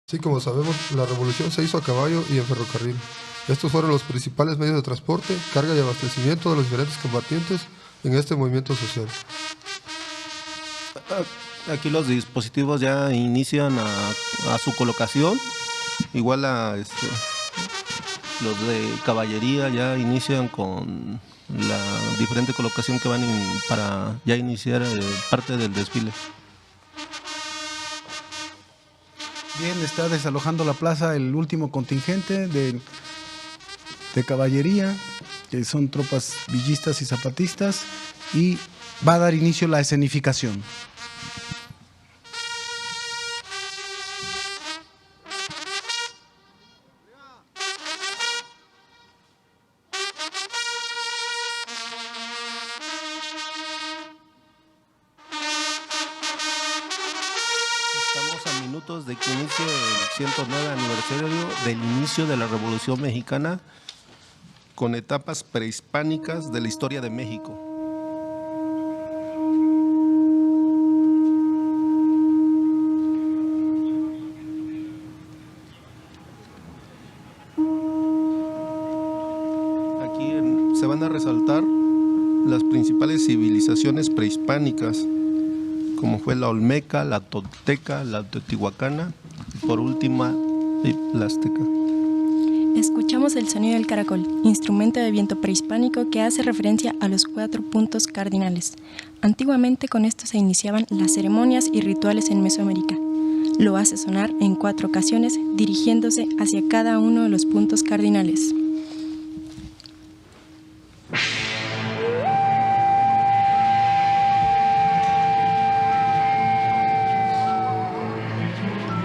Sí, como sabemos, la revolución se hizo a caballo y en ferrocarril. Estos fueron los principales medios de transporte, carga y abastecimiento de los diferentes combatientes en este movimiento social. Aquí los dispositivos ya inician a su colocación, igual los de caballería ya inician con la diferente colocación que van para ya iniciar parte del desfile. Bien, está desalojando la plaza el último contingente de caballería, que son tropas villistas y zapatistas, y va a dar inicio la escenificación. Estamos a minutos de que inicie el 109 aniversario del inicio de la Revolución Mexicana, con etapas prehispánicas de la historia de México. Aquí se van a resaltar las principales civilizaciones prehispánicas, como fue la Olmeca, la Tolteca, la Teotihuacana y por última la Azteca. Escuchamos el sonido del caracol, instrumento de viento prehispánico que hace referencia a los 4 puntos cardinales. Antiguamente con esto se iniciaban las ceremonias y rituales en Mesoamérica. Lo hace sonar en 4 ocasiones, dirigiéndose hacia cada uno de los puntos cardinales.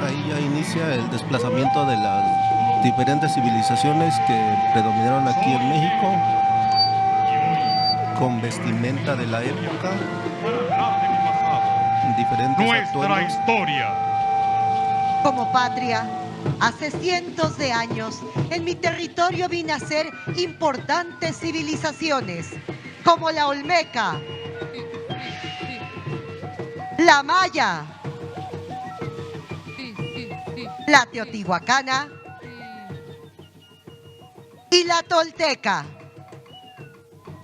Ahí ya inicia el desplazamiento de las diferentes civilizaciones que predominaron aquí en México, con vestimenta de la época, diferentes nuestra atuendos. Historia. Como patria, hace cientos de años, en mi territorio vi nacer importantes civilizaciones, como la Olmeca, la Maya, la Teotihuacana y la Tolteca.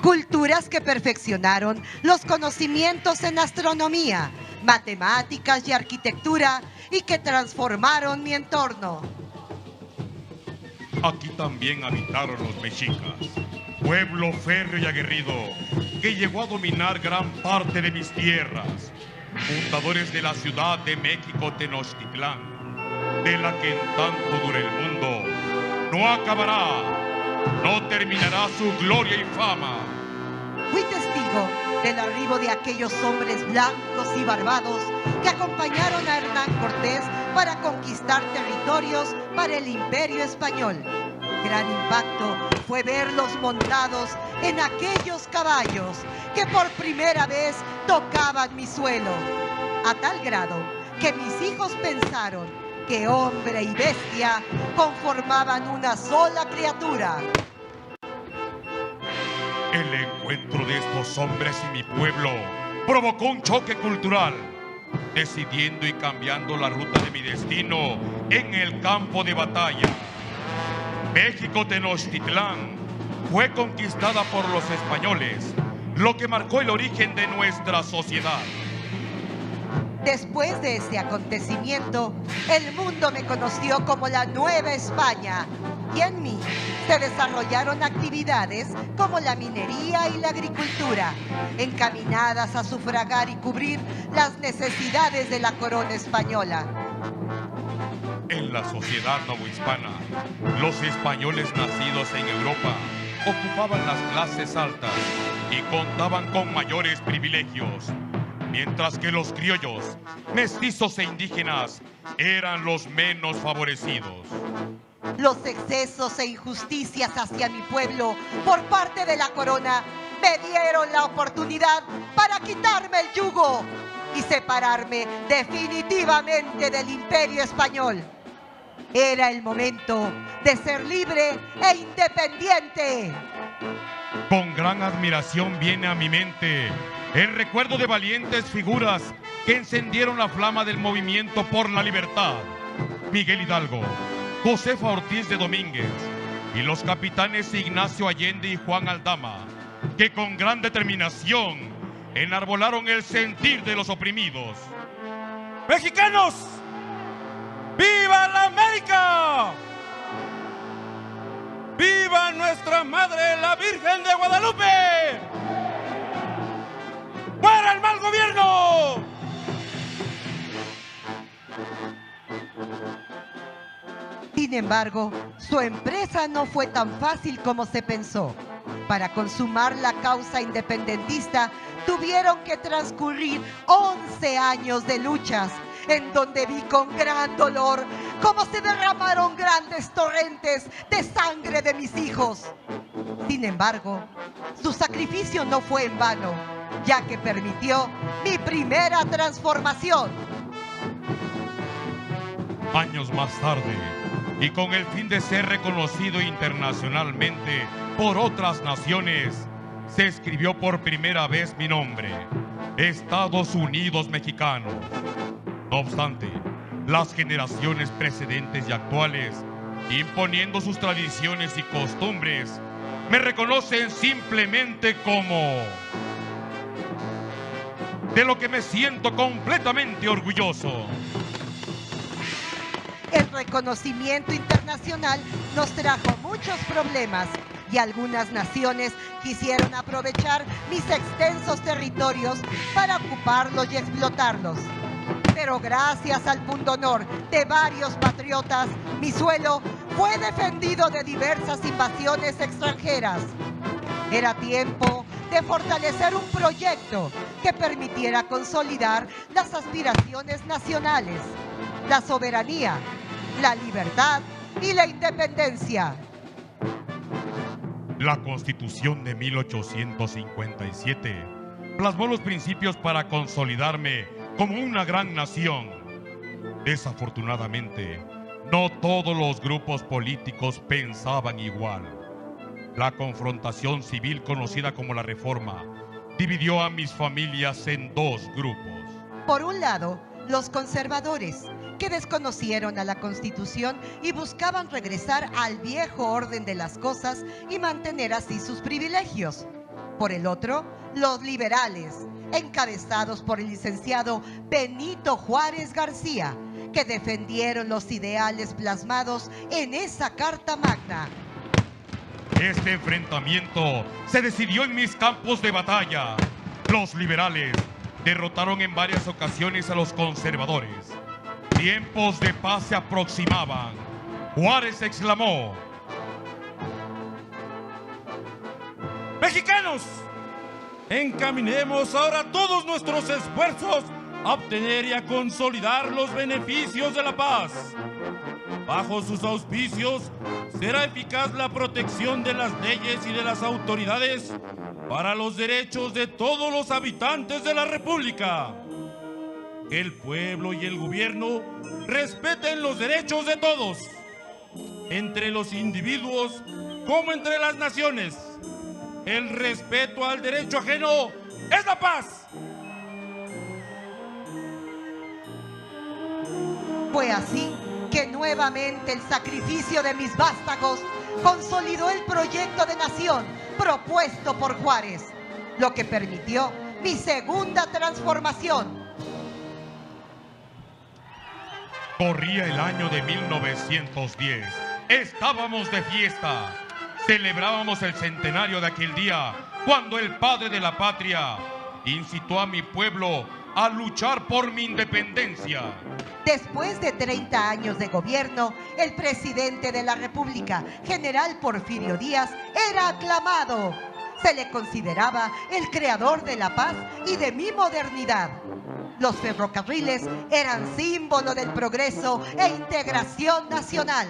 Culturas que perfeccionaron los conocimientos en astronomía, matemáticas y arquitectura y que transformaron mi entorno. Aquí también habitaron los mexicas, pueblo férreo y aguerrido que llegó a dominar gran parte de mis tierras, fundadores de la ciudad de México Tenochtitlán, de la que en tanto dure el mundo no acabará, no terminará su gloria y fama. Fui testigo del arribo de aquellos hombres blancos y barbados que acompañaron a Hernán Cortés para conquistar territorios para el Imperio Español. Gran impacto fue verlos montados en aquellos caballos que por primera vez tocaban mi suelo, a tal grado que mis hijos pensaron que hombre y bestia conformaban una sola criatura. El encuentro de estos hombres y mi pueblo provocó un choque cultural, decidiendo y cambiando la ruta de mi destino en el campo de batalla. México Tenochtitlán fue conquistada por los españoles, lo que marcó el origen de nuestra sociedad. Después de ese acontecimiento, el mundo me conoció como la Nueva España y en mí se desarrollaron actividades como la minería y la agricultura, encaminadas a sufragar y cubrir las necesidades de la corona española. En la sociedad novohispana, los españoles nacidos en Europa ocupaban las clases altas y contaban con mayores privilegios, mientras que los criollos, mestizos e indígenas eran los menos favorecidos. Los excesos e injusticias hacia mi pueblo por parte de la corona me dieron la oportunidad para quitarme el yugo y separarme definitivamente del Imperio Español. Era el momento de ser libre e independiente. Con gran admiración viene a mi mente el recuerdo de valientes figuras que encendieron la flama del movimiento por la libertad. Miguel Hidalgo, Josefa Ortiz de Domínguez y los capitanes Ignacio Allende y Juan Aldama, que con gran determinación enarbolaron el sentir de los oprimidos. ¡Mexicanos! ¡Viva la América! ¡Viva nuestra Madre, la Virgen de Guadalupe! ¡Fuera el mal gobierno! Sin embargo, su empresa no fue tan fácil como se pensó. Para consumar la causa independentista, tuvieron que transcurrir 11 años de luchas, en donde vi con gran dolor cómo se derramaron grandes torrentes de sangre de mis hijos. Sin embargo, su sacrificio no fue en vano, ya que permitió mi primera transformación. Años más tarde, y con el fin de ser reconocido internacionalmente por otras naciones, se escribió por primera vez mi nombre, Estados Unidos Mexicanos. No obstante, las generaciones precedentes y actuales, imponiendo sus tradiciones y costumbres, me reconocen simplemente como... de lo que me siento completamente orgulloso. El reconocimiento internacional nos trajo muchos problemas y algunas naciones quisieron aprovechar mis extensos territorios para ocuparlos y explotarlos. Pero gracias al pundonor de varios patriotas, mi suelo fue defendido de diversas invasiones extranjeras. Era tiempo de fortalecer un proyecto que permitiera consolidar las aspiraciones nacionales, la soberanía, la libertad y la independencia. La Constitución de 1857 plasmó los principios para consolidarme como una gran nación. Desafortunadamente, no todos los grupos políticos pensaban igual. La confrontación civil conocida como la Reforma dividió a mis familias en dos grupos. Por un lado, los conservadores, que desconocieron a la Constitución y buscaban regresar al viejo orden de las cosas y mantener así sus privilegios. Por el otro, los liberales, encabezados por el licenciado Benito Juárez García, que defendieron los ideales plasmados en esa Carta Magna. Este enfrentamiento se decidió en mis campos de batalla. Los liberales derrotaron en varias ocasiones a los conservadores. Tiempos de paz se aproximaban. Juárez exclamó: ¡Mexicanos! Encaminemos ahora todos nuestros esfuerzos a obtener y a consolidar los beneficios de la paz. Bajo sus auspicios será eficaz la protección de las leyes y de las autoridades para los derechos de todos los habitantes de la República. Que el pueblo y el gobierno respeten los derechos de todos, entre los individuos como entre las naciones. El respeto al derecho ajeno es la paz. Fue así que nuevamente el sacrificio de mis vástagos consolidó el proyecto de nación propuesto por Juárez, lo que permitió mi segunda transformación. Corría el año de 1910. Estábamos de fiesta. Celebrábamos el centenario de aquel día, cuando el padre de la patria incitó a mi pueblo a luchar por mi independencia. Después de 30 años de gobierno, el presidente de la República, general Porfirio Díaz, era aclamado. Se le consideraba el creador de la paz y de mi modernidad. Los ferrocarriles eran símbolo del progreso e integración nacional.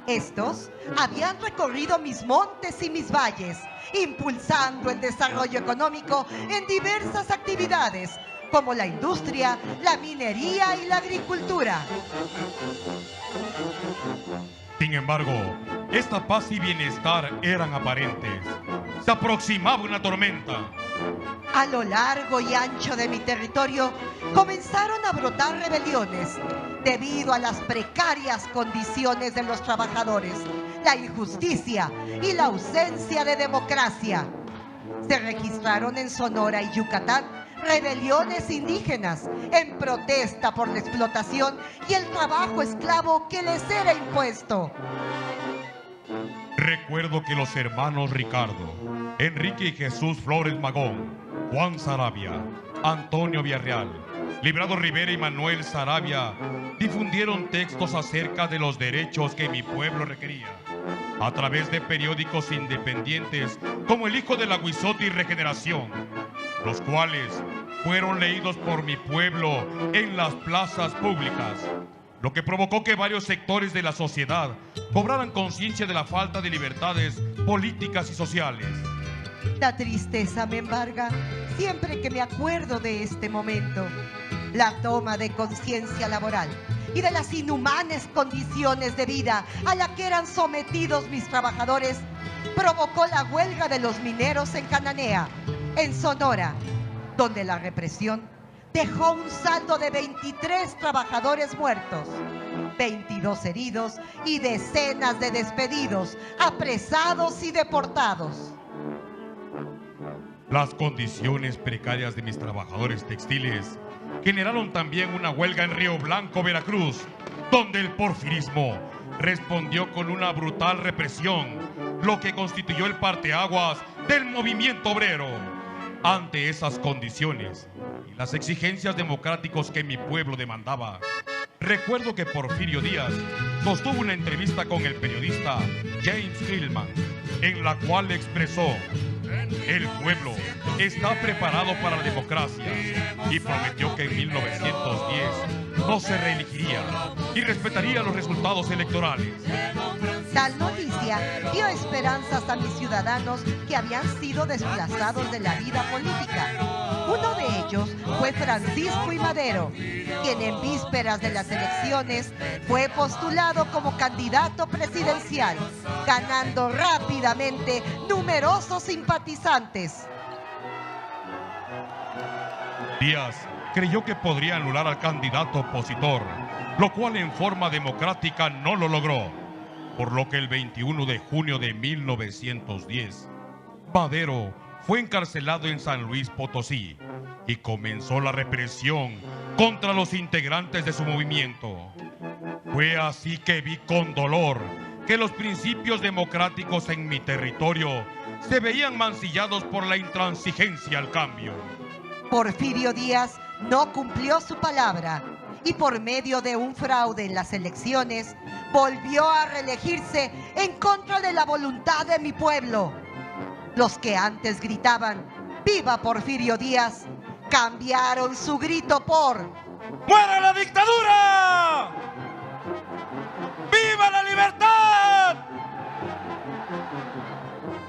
Estos habían recorrido mis montes y mis valles, impulsando el desarrollo económico en diversas actividades, como la industria, la minería y la agricultura. Sin embargo, esta paz y bienestar eran aparentes. se aproximaba una tormenta. A lo largo y ancho de mi territorio comenzaron a brotar rebeliones debido a las precarias condiciones de los trabajadores, la injusticia y la ausencia de democracia. Se registraron en Sonora y Yucatán rebeliones indígenas en protesta por la explotación y el trabajo esclavo que les era impuesto. Recuerdo que los hermanos Ricardo, Enrique y Jesús Flores Magón, Juan Sarabia, Antonio Villarreal, Librado Rivera y Manuel Sarabia difundieron textos acerca de los derechos que mi pueblo requería a través de periódicos independientes como El Hijo del Aguizote y Regeneración, los cuales fueron leídos por mi pueblo en las plazas públicas, lo que provocó que varios sectores de la sociedad cobraran conciencia de la falta de libertades políticas y sociales. La tristeza me embarga siempre que me acuerdo de este momento. La toma de conciencia laboral y de las inhumanes condiciones de vida a la que eran sometidos mis trabajadores provocó la huelga de los mineros en Cananea, en Sonora, donde la represión dejó un saldo de 23 trabajadores muertos, 22 heridos y decenas de despedidos, apresados y deportados. Las condiciones precarias de mis trabajadores textiles generaron también una huelga en Río Blanco, Veracruz, donde el porfirismo respondió con una brutal represión, lo que constituyó el parteaguas del movimiento obrero. Ante esas condiciones y las exigencias democráticas que mi pueblo demandaba, recuerdo que Porfirio Díaz sostuvo una entrevista con el periodista James Hillman, en la cual expresó: el pueblo está preparado para la democracia, y prometió que en 1910 no se reelegiría y respetaría los resultados electorales. Tal noticia dio esperanzas a mis ciudadanos que habían sido desplazados de la vida política. Uno de ellos fue Francisco I. Madero, quien en vísperas de las elecciones fue postulado como candidato presidencial, ganando rápidamente numerosos simpatizantes. Díaz creyó que podría anular al candidato opositor, lo cual en forma democrática no lo logró, por lo que el 21 de junio de 1910, Madero fue encarcelado en San Luis Potosí y comenzó la represión contra los integrantes de su movimiento. Fue así que vi con dolor que los principios democráticos en mi territorio se veían mancillados por la intransigencia al cambio. Porfirio Díaz no cumplió su palabra y por medio de un fraude en las elecciones volvió a reelegirse en contra de la voluntad de mi pueblo. Los que antes gritaban ¡Viva Porfirio Díaz!, cambiaron su grito por ¡Muera la dictadura! ¡Viva la libertad!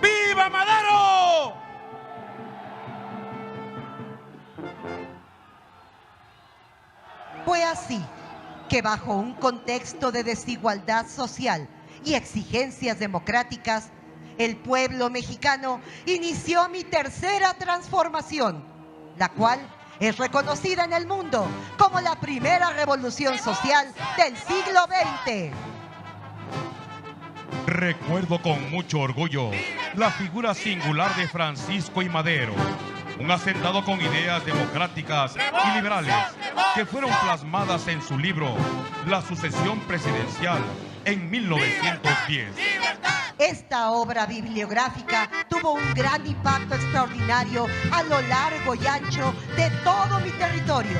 ¡Viva Madero! Fue así que bajo un contexto de desigualdad social y exigencias democráticas, el pueblo mexicano inició mi tercera transformación, la cual es reconocida en el mundo como la primera revolución social del siglo XX. Recuerdo con mucho orgullo la figura singular de Francisco I. Madero, un hacendado con ideas democráticas y liberales que fueron plasmadas en su libro La sucesión presidencial en 1910. Esta obra bibliográfica tuvo un gran impacto extraordinario a lo largo y ancho de todo mi territorio.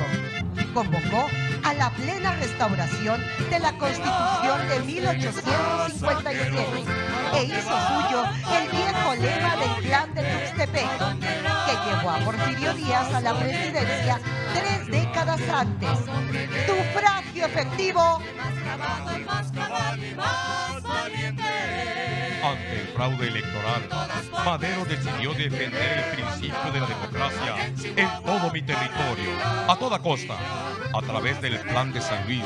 Convocó a la plena restauración de la Constitución de 1857 e hizo suyo el viejo lema del Plan de Tuxtepec, que llevó a Porfirio Díaz a la presidencia 3 décadas antes. Sufragio efectivo. Ante el fraude electoral, Madero decidió defender el principio de la democracia en todo mi territorio, a toda costa. A través del Plan de San Luis,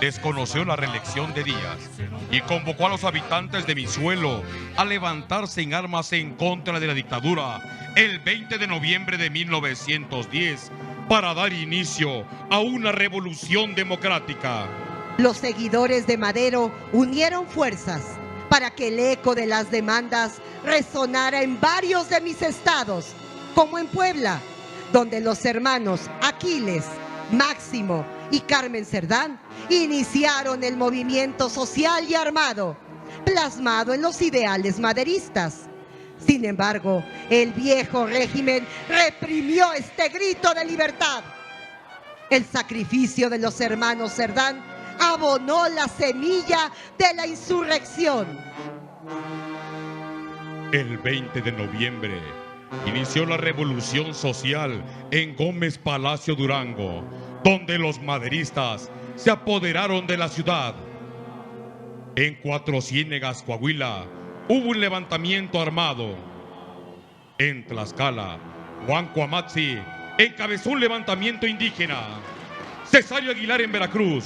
desconoció la reelección de Díaz y convocó a los habitantes de mi suelo a levantarse en armas en contra de la dictadura el 20 de noviembre de 1910 para dar inicio a una revolución democrática. Los seguidores de Madero unieron fuerzas para que el eco de las demandas resonara en varios de mis estados, como en Puebla, donde los hermanos Aquiles, Máximo y Carmen Cerdán iniciaron el movimiento social y armado, plasmado en los ideales maderistas. Sin embargo, el viejo régimen reprimió este grito de libertad. El sacrificio de los hermanos Cerdán abonó la semilla de la insurrección. El 20 de noviembre inició la revolución social en Gómez Palacio, Durango, donde los maderistas se apoderaron de la ciudad. En Cuatro Ciénegas, Coahuila, hubo un levantamiento armado. En Tlaxcala, Juan Cuamatzi encabezó un levantamiento indígena. Cesario Aguilar en Veracruz.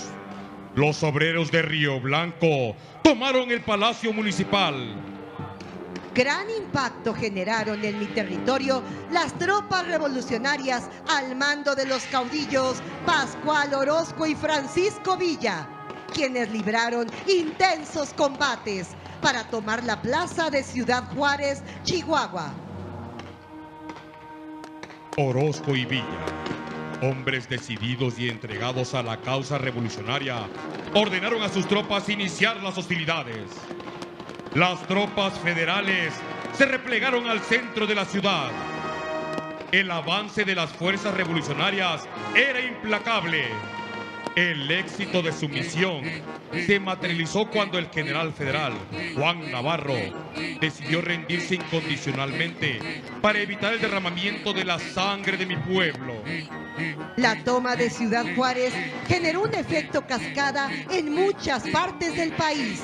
Los obreros de Río Blanco tomaron el Palacio Municipal. Gran impacto generaron en mi territorio las tropas revolucionarias al mando de los caudillos Pascual Orozco y Francisco Villa, quienes libraron intensos combates para tomar la plaza de Ciudad Juárez, Chihuahua. Orozco y Villa, hombres decididos y entregados a la causa revolucionaria, ordenaron a sus tropas iniciar las hostilidades. Las tropas federales se replegaron al centro de la ciudad. El avance de las fuerzas revolucionarias era implacable. El éxito de su misión se materializó cuando el general federal Juan Navarro decidió rendirse incondicionalmente para evitar el derramamiento de la sangre de mi pueblo. La toma de Ciudad Juárez generó un efecto cascada en muchas partes del país.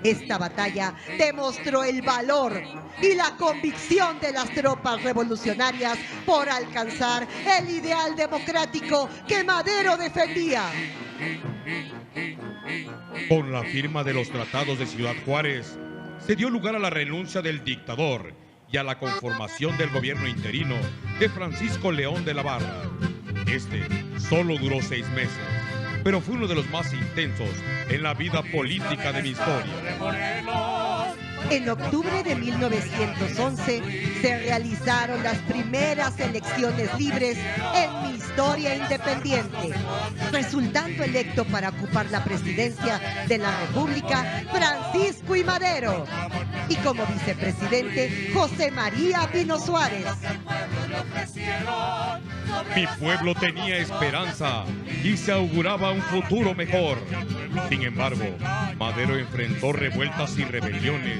Esta batalla demostró el valor y la convicción de las tropas revolucionarias por alcanzar el ideal democrático que Madero defendía. Con la firma de los tratados de Ciudad Juárez, se dio lugar a la renuncia del dictador y a la conformación del gobierno interino de Francisco León de la Barra. Este solo duró 6 meses, pero fue uno de los más intensos en la vida política de mi historia. En octubre de 1911 se realizaron las primeras elecciones libres en mi historia independiente, resultando electo para ocupar la presidencia de la República Francisco I. Madero y como vicepresidente José María Pino Suárez. Mi pueblo tenía esperanza y se auguraba un futuro mejor. Sin embargo, Madero enfrentó revueltas y rebeliones,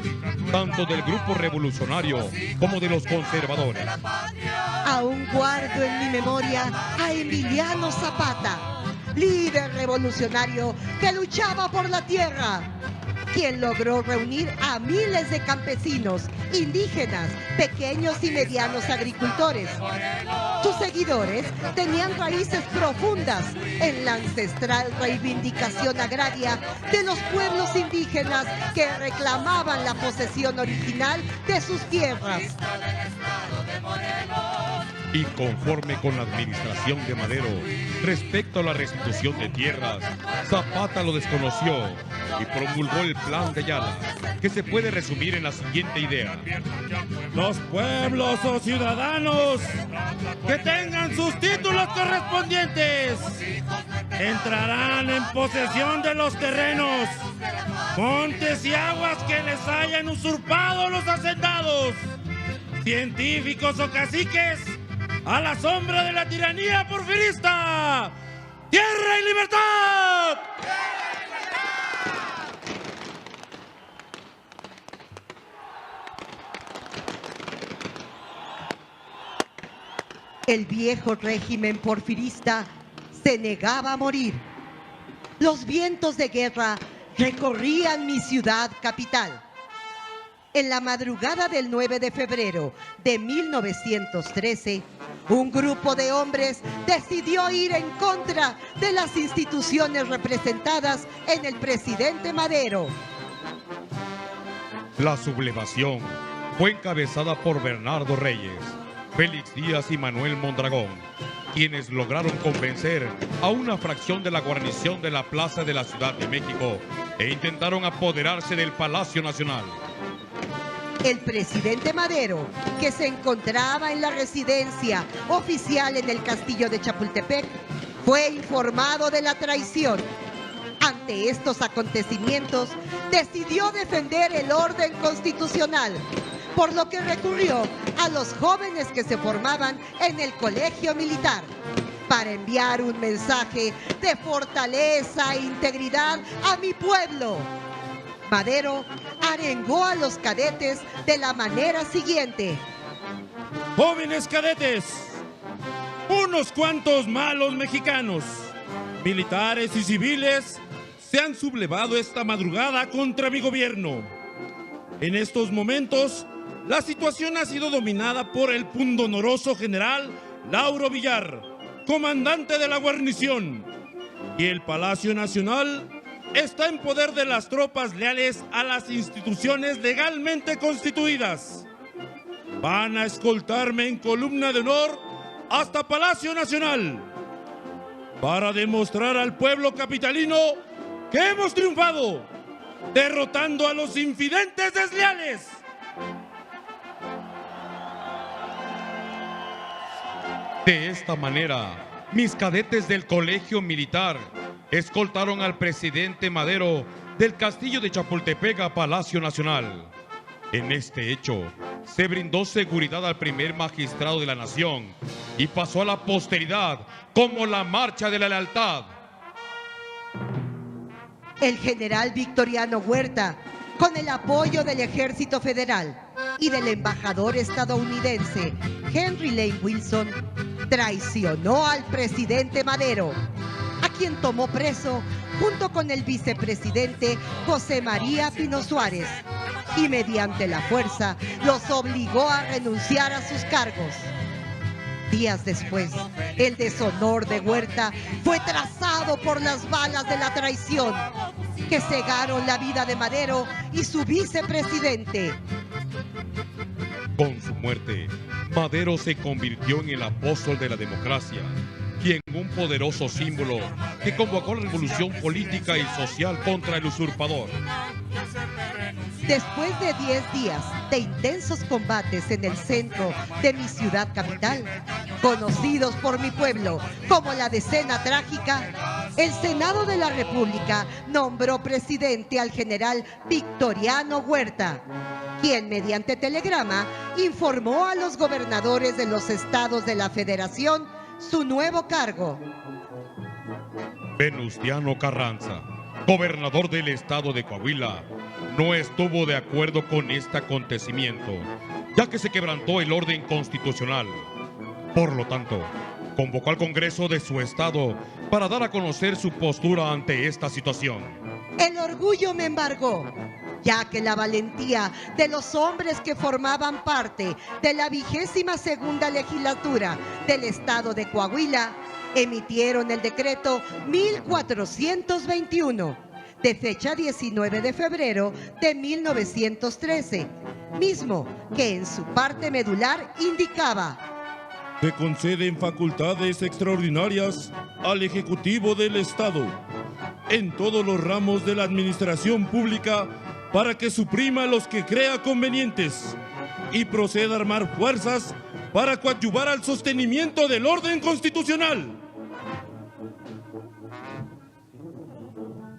tanto del grupo revolucionario como de los conservadores. Aún guardo en mi memoria a Emiliano Zapata, líder revolucionario que luchaba por la tierra, quien logró reunir a miles de campesinos, indígenas, pequeños y medianos agricultores. Sus seguidores tenían raíces profundas en la ancestral reivindicación agraria de los pueblos indígenas que reclamaban la posesión original de sus tierras. Y conforme con la administración de Madero respecto a la restitución de tierras, Zapata lo desconoció y promulgó el Plan de Ayala, que se puede resumir en la siguiente idea. Los pueblos o ciudadanos que tengan sus títulos correspondientes entrarán en posesión de los terrenos, montes y aguas que les hayan usurpado los hacendados, científicos o caciques, a la sombra de la tiranía porfirista. ¡Tierra y libertad! El viejo régimen porfirista se negaba a morir. Los vientos de guerra recorrían mi ciudad capital. En la madrugada del 9 de febrero de 1913, un grupo de hombres decidió ir en contra de las instituciones representadas en el presidente Madero La sublevación fue encabezada por Bernardo Reyes, Félix Díaz y Manuel Mondragón, quienes lograron convencer a una fracción de la guarnición de la Plaza de la Ciudad de México e intentaron apoderarse del Palacio Nacional. El presidente Madero, que se encontraba en la residencia oficial en el castillo de Chapultepec, fue informado de la traición. Ante estos acontecimientos, decidió defender el orden constitucional, por lo que recurrió a los jóvenes que se formaban en el colegio militar para enviar un mensaje de fortaleza e integridad a mi pueblo. Madero arengó a los cadetes de la manera siguiente. Jóvenes cadetes, unos cuantos malos mexicanos, militares y civiles, se han sublevado esta madrugada contra mi gobierno. En estos momentos, la situación ha sido dominada por el pundonoroso general Lauro Villar, comandante de la guarnición, y el Palacio Nacional está en poder de las tropas leales a las instituciones legalmente constituidas. Van a escoltarme en columna de honor hasta Palacio Nacional para demostrar al pueblo capitalino que hemos triunfado, derrotando a los infidentes desleales. De esta manera, mis cadetes del colegio militar escoltaron al presidente Madero del castillo de Chapultepec a Palacio Nacional. En este hecho, se brindó seguridad al primer magistrado de la nación y pasó a la posteridad como la Marcha de la Lealtad. El general Victoriano Huerta, con el apoyo del Ejército Federal y del embajador estadounidense Henry Lane Wilson, traicionó al presidente Madero, a quien tomó preso junto con el vicepresidente José María Pino Suárez, y mediante la fuerza los obligó a renunciar a sus cargos. Días después, el deshonor de Huerta fue trazado por las balas de la traición, que cegaron la vida de Madero y su vicepresidente. Con su muerte, Madero se convirtió en el apóstol de la democracia y en un poderoso símbolo que convocó la revolución política y social contra el usurpador. Después de 10 días de intensos combates en el centro de mi ciudad capital, conocidos por mi pueblo como la Decena Trágica, el Senado de la República nombró presidente al general Victoriano Huerta, quien mediante telegrama informó a los gobernadores de los estados de la Federación su nuevo cargo. Venustiano Carranza, gobernador del estado de Coahuila, no estuvo de acuerdo con este acontecimiento, ya que se quebrantó el orden constitucional. Por lo tanto, convocó al Congreso de su estado para dar a conocer su postura ante esta situación. El orgullo me embargó, ya que la valentía de los hombres que formaban parte de la 22ª legislatura del estado de Coahuila emitieron el decreto 1421, de fecha 19 de febrero de 1913, mismo que en su parte medular indicaba: Se conceden facultades extraordinarias al Ejecutivo del Estado en todos los ramos de la administración pública para que suprima los que crea convenientes y proceda a armar fuerzas para coadyuvar al sostenimiento del orden constitucional.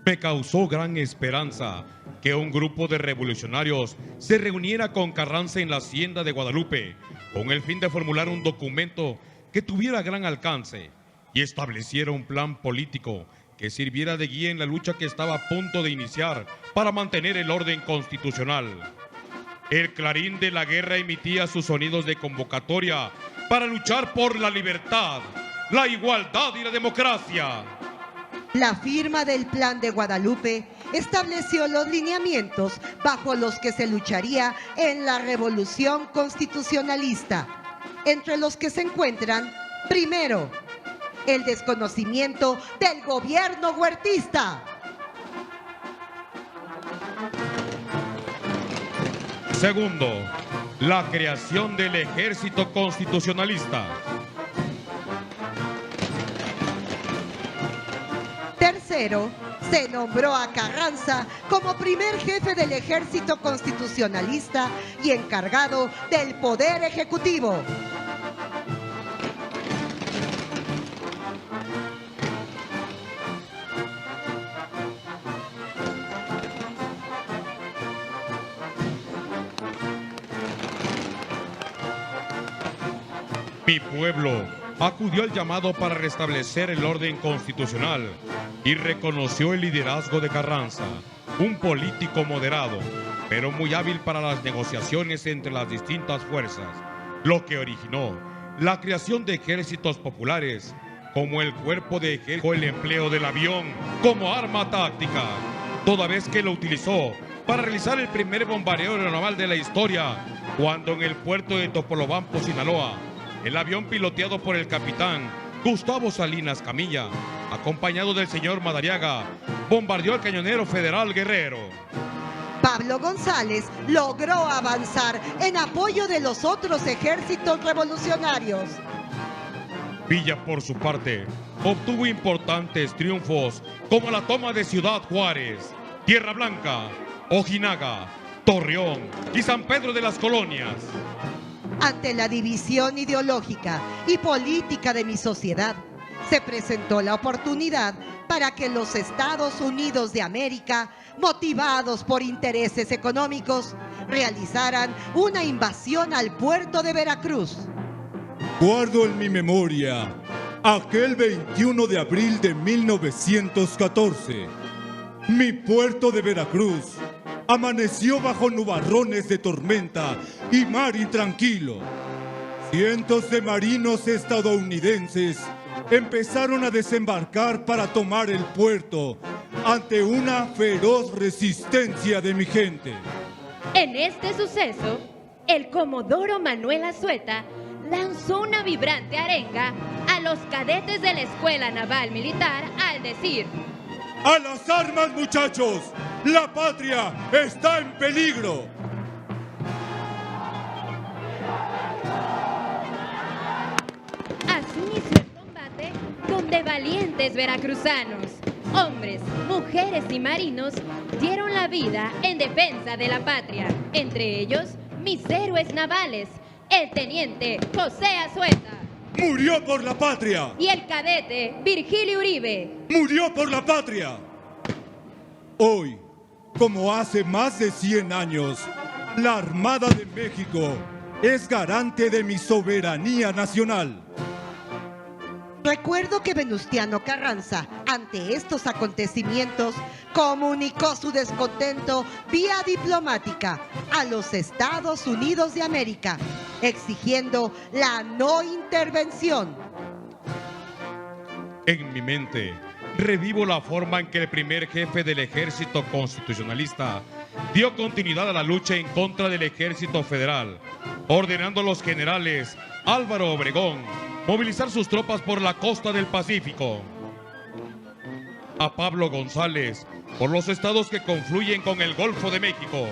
Me causó gran esperanza que un grupo de revolucionarios se reuniera con Carranza en la hacienda de Guadalupe con el fin de formular un documento que tuviera gran alcance y estableciera un plan político que sirviera de guía en la lucha que estaba a punto de iniciar para mantener el orden constitucional. El clarín de la guerra emitía sus sonidos de convocatoria para luchar por la libertad, la igualdad y la democracia. La firma del Plan de Guadalupe estableció los lineamientos bajo los que se lucharía en la revolución constitucionalista, entre los que se encuentran, primero, el desconocimiento del gobierno huertista. Segundo, la creación del Ejército Constitucionalista. Tercero, se nombró a Carranza como primer jefe del Ejército Constitucionalista y encargado del Poder Ejecutivo. Mi pueblo acudió al llamado para restablecer el orden constitucional y reconoció el liderazgo de Carranza, un político moderado, pero muy hábil para las negociaciones entre las distintas fuerzas, lo que originó la creación de ejércitos populares, como el cuerpo de ejército, el empleo del avión como arma táctica, toda vez que lo utilizó para realizar el primer bombardeo aeronaval de la historia, cuando en el puerto de Topolobampo, Sinaloa, el avión piloteado por el capitán Gustavo Salinas Camilla, acompañado del señor Madariaga, bombardeó al cañonero federal Guerrero. Pablo González logró avanzar en apoyo de los otros ejércitos revolucionarios. Villa, por su parte, obtuvo importantes triunfos como la toma de Ciudad Juárez, Tierra Blanca, Ojinaga, Torreón y San Pedro de las Colonias. Ante la división ideológica y política de mi sociedad, se presentó la oportunidad para que los Estados Unidos de América, motivados por intereses económicos, realizaran una invasión al puerto de Veracruz. Guardo en mi memoria aquel 21 de abril de 1914. Mi puerto de Veracruz amaneció bajo nubarrones de tormenta y mar intranquilo. Cientos de marinos estadounidenses empezaron a desembarcar para tomar el puerto ante una feroz resistencia de mi gente. En este suceso, el comodoro Manuel Azueta lanzó una vibrante arenga a los cadetes de la Escuela Naval Militar al decir: ¡A las armas, muchachos! ¡La patria está en peligro! Así inició el combate, donde valientes veracruzanos, hombres, mujeres y marinos dieron la vida en defensa de la patria. Entre ellos, mis héroes navales, el teniente José Azueta. ¡Murió por la patria! Y el cadete Virgilio Uribe. ¡Murió por la patria! Hoy, como hace más de 100 años, la Armada de México es garante de mi soberanía nacional. Recuerdo que Venustiano Carranza, ante estos acontecimientos, comunicó su descontento vía diplomática a los Estados Unidos de América, exigiendo la no intervención. En mi mente, revivo la forma en que el primer jefe del Ejército Constitucionalista dio continuidad a la lucha en contra del Ejército Federal, ordenando a los generales Álvaro Obregón movilizar sus tropas por la costa del Pacífico, a Pablo González por los estados que confluyen con el Golfo de México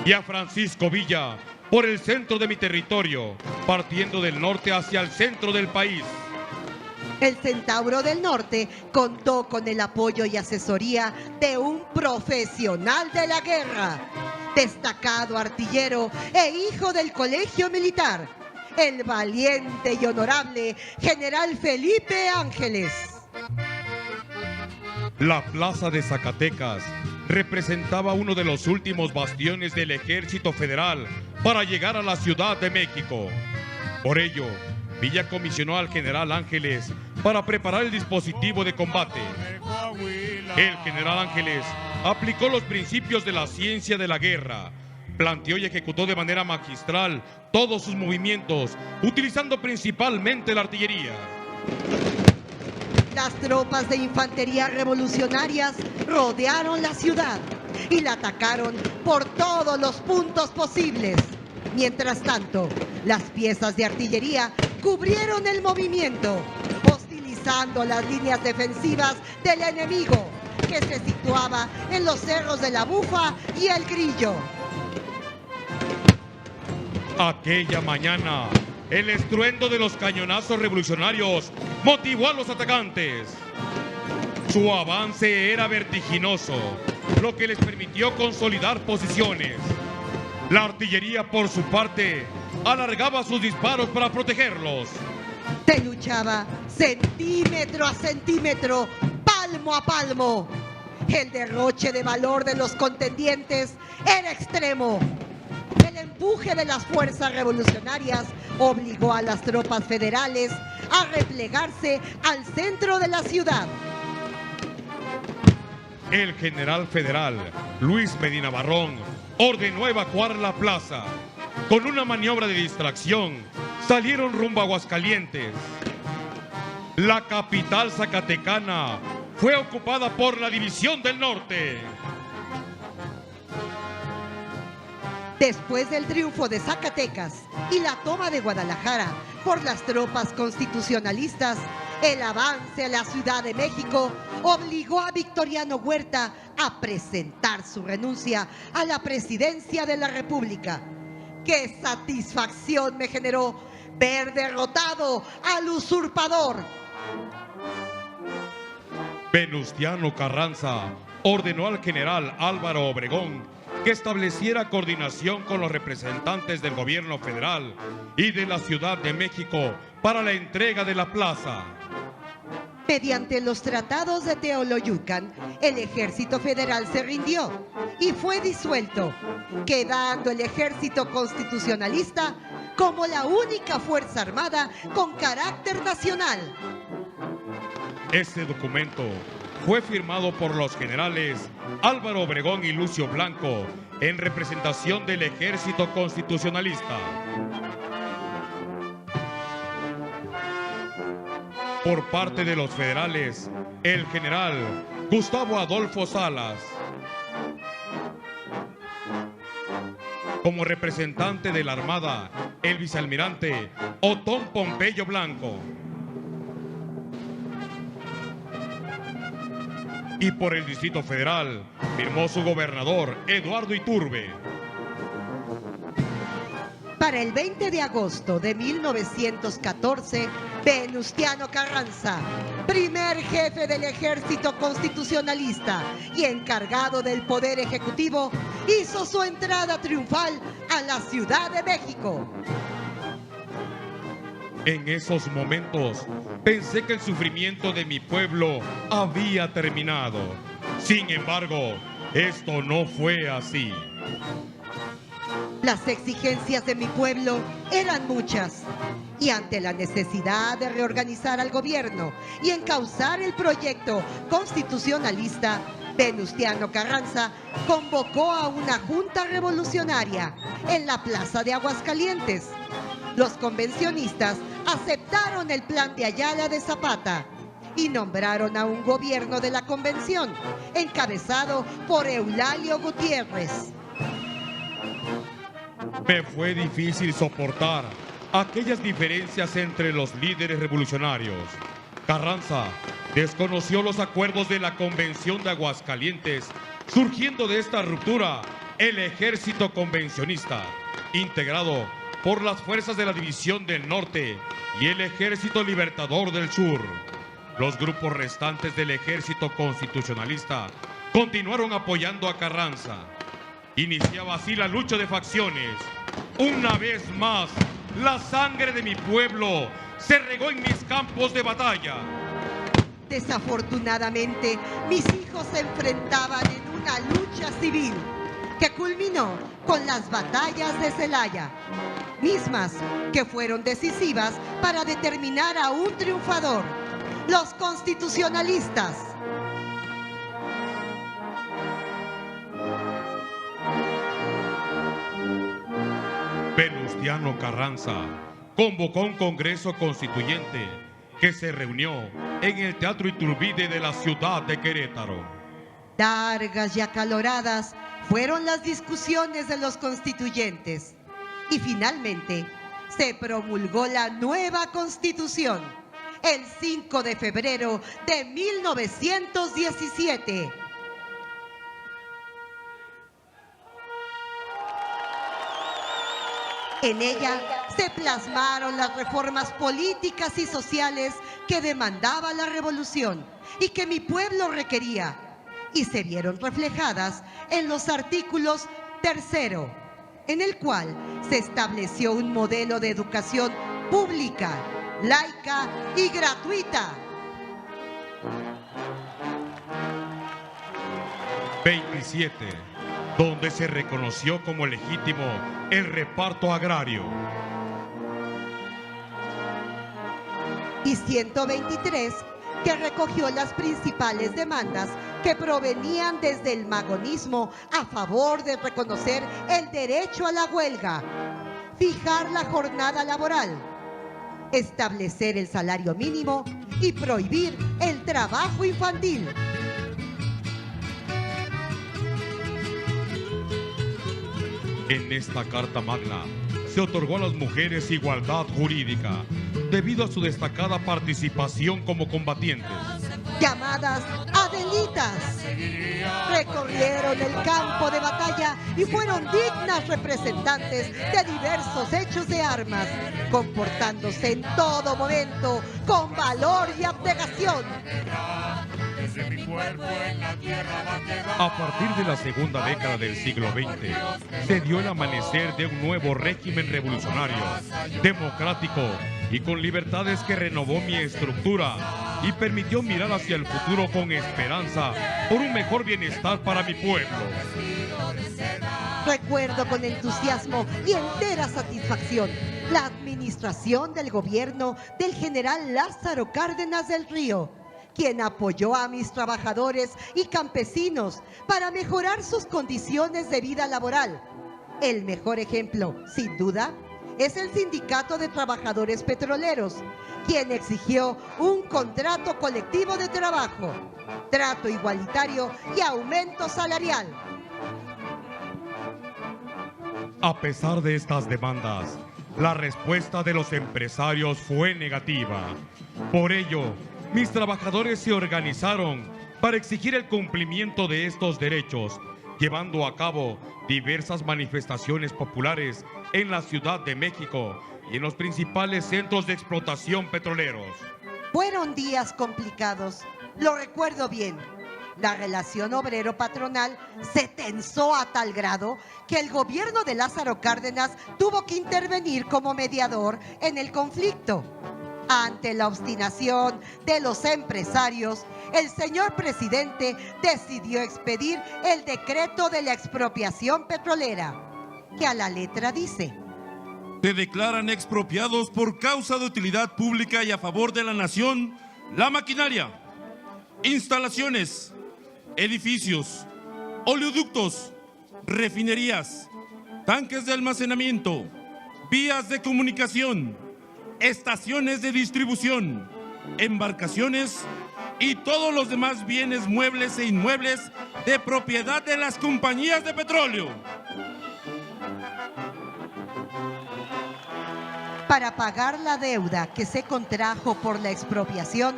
y a Francisco Villa por el centro de mi territorio, partiendo del norte hacia el centro del país. El Centauro del Norte contó con el apoyo y asesoría de un profesional de la guerra, destacado artillero e hijo del Colegio Militar, el valiente y honorable General Felipe Ángeles. La plaza de Zacatecas representaba uno de los últimos bastiones del Ejército Federal para llegar a la Ciudad de México. Por ello, Villa comisionó al general Ángeles para preparar el dispositivo de combate. El general Ángeles aplicó los principios de la ciencia de la guerra, planteó y ejecutó de manera magistral todos sus movimientos, utilizando principalmente la artillería. Las tropas de infantería revolucionarias rodearon la ciudad y la atacaron por todos los puntos posibles. Mientras tanto, las piezas de artillería cubrieron el movimiento, hostilizando las líneas defensivas del enemigo, que se situaba en los cerros de la Bufa y el Grillo. Aquella mañana, el estruendo de los cañonazos revolucionarios motivó a los atacantes. Su avance era vertiginoso, lo que les permitió consolidar posiciones. La artillería, por su parte, alargaba sus disparos para protegerlos. Se luchaba centímetro a centímetro, palmo a palmo. El derroche de valor de los contendientes era extremo. El empuje de las fuerzas revolucionarias obligó a las tropas federales a replegarse al centro de la ciudad. El general federal Luis Medina Barrón ordenó evacuar la plaza. Con una maniobra de distracción, salieron rumbo a Aguascalientes. La capital zacatecana fue ocupada por la División del Norte. Después del triunfo de Zacatecas y la toma de Guadalajara por las tropas constitucionalistas, el avance a la Ciudad de México obligó a Victoriano Huerta a presentar su renuncia a la presidencia de la República. ¡Qué satisfacción me generó ver derrotado al usurpador! Venustiano Carranza ordenó al general Álvaro Obregón que estableciera coordinación con los representantes del gobierno federal y de la Ciudad de México para la entrega de la plaza. Mediante los tratados de Teoloyucan, el ejército federal se rindió y fue disuelto, quedando el ejército constitucionalista como la única fuerza armada con carácter nacional. Ese documento fue firmado por los generales Álvaro Obregón y Lucio Blanco en representación del ejército constitucionalista. Por parte de los federales, el general Gustavo Adolfo Salas. Como representante de la Armada, el vicealmirante Otón Pompeyo Blanco. Y por el Distrito Federal, firmó su gobernador Eduardo Iturbe. Para el 20 de agosto de 1914, Venustiano Carranza, primer jefe del ejército constitucionalista y encargado del poder ejecutivo, hizo su entrada triunfal a la Ciudad de México. En esos momentos, pensé que el sufrimiento de mi pueblo había terminado. Sin embargo, esto no fue así. Las exigencias de mi pueblo eran muchas, y ante la necesidad de reorganizar al gobierno y encauzar el proyecto constitucionalista, Venustiano Carranza convocó a una junta revolucionaria en la plaza de Aguascalientes. Los convencionistas aceptaron el plan de Ayala de Zapata y nombraron a un gobierno de la convención, encabezado por Eulalio Gutiérrez. Me fue difícil soportar aquellas diferencias entre los líderes revolucionarios. Carranza desconoció los acuerdos de la Convención de Aguascalientes. Surgiendo de esta ruptura, el ejército convencionista, integrado por las fuerzas de la División del Norte y el Ejército Libertador del Sur. Los grupos restantes del ejército constitucionalista continuaron apoyando a Carranza. Iniciaba así la lucha de facciones. Una vez más, la sangre de mi pueblo se regó en mis campos de batalla. Desafortunadamente, mis hijos se enfrentaban en una lucha civil que culminó con las batallas de Celaya, mismas que fueron decisivas para determinar a un triunfador, los constitucionalistas. Venustiano Carranza convocó un congreso constituyente que se reunió en el Teatro Iturbide de la ciudad de Querétaro. Largas y acaloradas fueron las discusiones de los constituyentes y finalmente se promulgó la nueva Constitución el 5 de febrero de 1917. En ella se plasmaron las reformas políticas y sociales que demandaba la revolución y que mi pueblo requería, y se vieron reflejadas en los artículos 3º, en el cual se estableció un modelo de educación pública, laica y gratuita. 27, donde se reconoció como legítimo el reparto agrario. Y 123, que recogió las principales demandas que provenían desde el magonismo a favor de reconocer el derecho a la huelga, fijar la jornada laboral, establecer el salario mínimo y prohibir el trabajo infantil. En esta Carta Magna se otorgó a las mujeres igualdad jurídica debido a su destacada participación como combatientes. Llamadas Adelitas, recorrieron el campo de batalla y fueron dignas representantes de diversos hechos de armas, comportándose en todo momento con valor y abnegación. A partir de la segunda década del siglo XX, se dio el amanecer de un nuevo régimen revolucionario, democrático y con libertades que renovó mi estructura y permitió mirar hacia el futuro con esperanza por un mejor bienestar para mi pueblo. Recuerdo con entusiasmo y entera satisfacción la administración del gobierno del general Lázaro Cárdenas del Río, quien apoyó a mis trabajadores y campesinos para mejorar sus condiciones de vida laboral. El mejor ejemplo, sin duda, es el Sindicato de Trabajadores Petroleros, quien exigió un contrato colectivo de trabajo, trato igualitario y aumento salarial. A pesar de estas demandas, la respuesta de los empresarios fue negativa. Por ello, mis trabajadores se organizaron para exigir el cumplimiento de estos derechos, llevando a cabo diversas manifestaciones populares en la Ciudad de México y en los principales centros de explotación petroleros. Fueron días complicados, lo recuerdo bien. La relación obrero-patronal se tensó a tal grado que el gobierno de Lázaro Cárdenas tuvo que intervenir como mediador en el conflicto. Ante la obstinación de los empresarios, el señor presidente decidió expedir el decreto de la expropiación petrolera, que a la letra dice: se declaran expropiados por causa de utilidad pública y a favor de la nación la maquinaria, instalaciones, edificios, oleoductos, refinerías, tanques de almacenamiento, vías de comunicación, estaciones de distribución, embarcaciones y todos los demás bienes muebles e inmuebles de propiedad de las compañías de petróleo. Para pagar la deuda que se contrajo por la expropiación,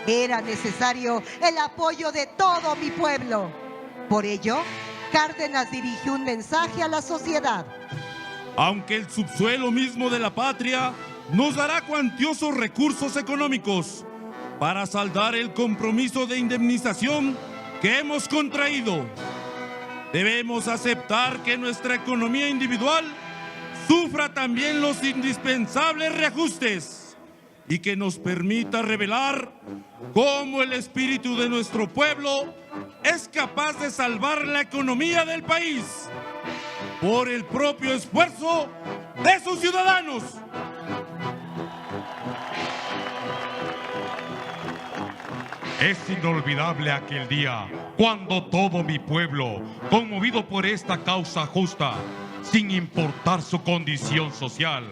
era necesario el apoyo de todo mi pueblo. Por ello, Cárdenas dirigió un mensaje a la sociedad. Aunque el subsuelo mismo de la patria nos dará cuantiosos recursos económicos para saldar el compromiso de indemnización que hemos contraído, debemos aceptar que nuestra economía individual sufra también los indispensables reajustes y que nos permita revelar cómo el espíritu de nuestro pueblo es capaz de salvar la economía del país por el propio esfuerzo de sus ciudadanos. Es inolvidable aquel día cuando todo mi pueblo, conmovido por esta causa justa, sin importar su condición social,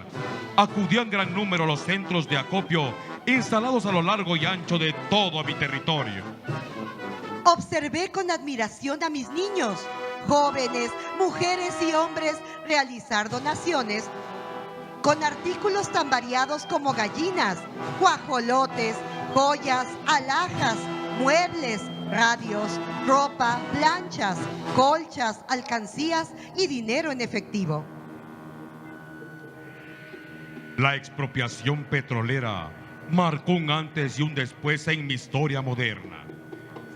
acudió en gran número a los centros de acopio instalados a lo largo y ancho de todo mi territorio. Observé con admiración a mis niños, jóvenes, mujeres y hombres realizar donaciones con artículos tan variados como gallinas, guajolotes, joyas, alhajas, muebles, radios, ropa, planchas, colchas, alcancías y dinero en efectivo. La expropiación petrolera marcó un antes y un después en mi historia moderna.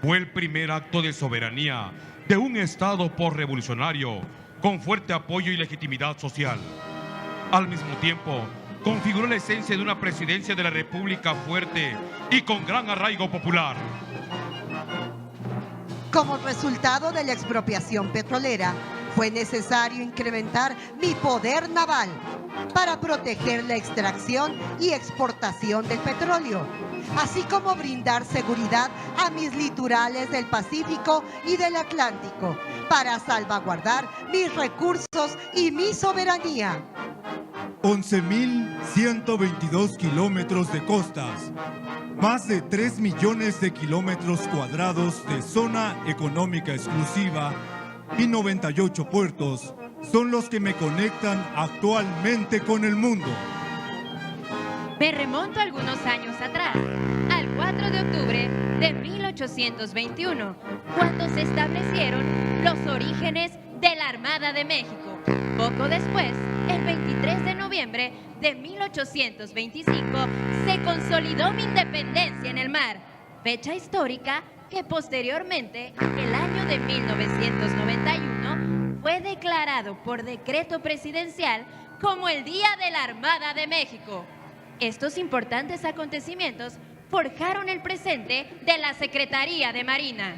Fue el primer acto de soberanía de un Estado postrevolucionario con fuerte apoyo y legitimidad social. Al mismo tiempo, configuró la esencia de una presidencia de la República fuerte y con gran arraigo popular. Como resultado de la expropiación petrolera, fue necesario incrementar mi poder naval para proteger la extracción y exportación del petróleo, así como brindar seguridad a mis litorales del Pacífico y del Atlántico para salvaguardar mis recursos y mi soberanía. 11.122 kilómetros de costas, más de 3 millones de kilómetros cuadrados de zona económica exclusiva y 98 puertos son los que me conectan actualmente con el mundo. Me remonto algunos años atrás, al 4 de octubre de 1821, cuando se establecieron los orígenes de la Armada de México. Poco después, el 23 de noviembre de 1825, se consolidó mi independencia en el mar, fecha histórica que posteriormente, el año de 1991, fue declarado por decreto presidencial como el Día de la Armada de México. Estos importantes acontecimientos forjaron el presente de la Secretaría de Marina.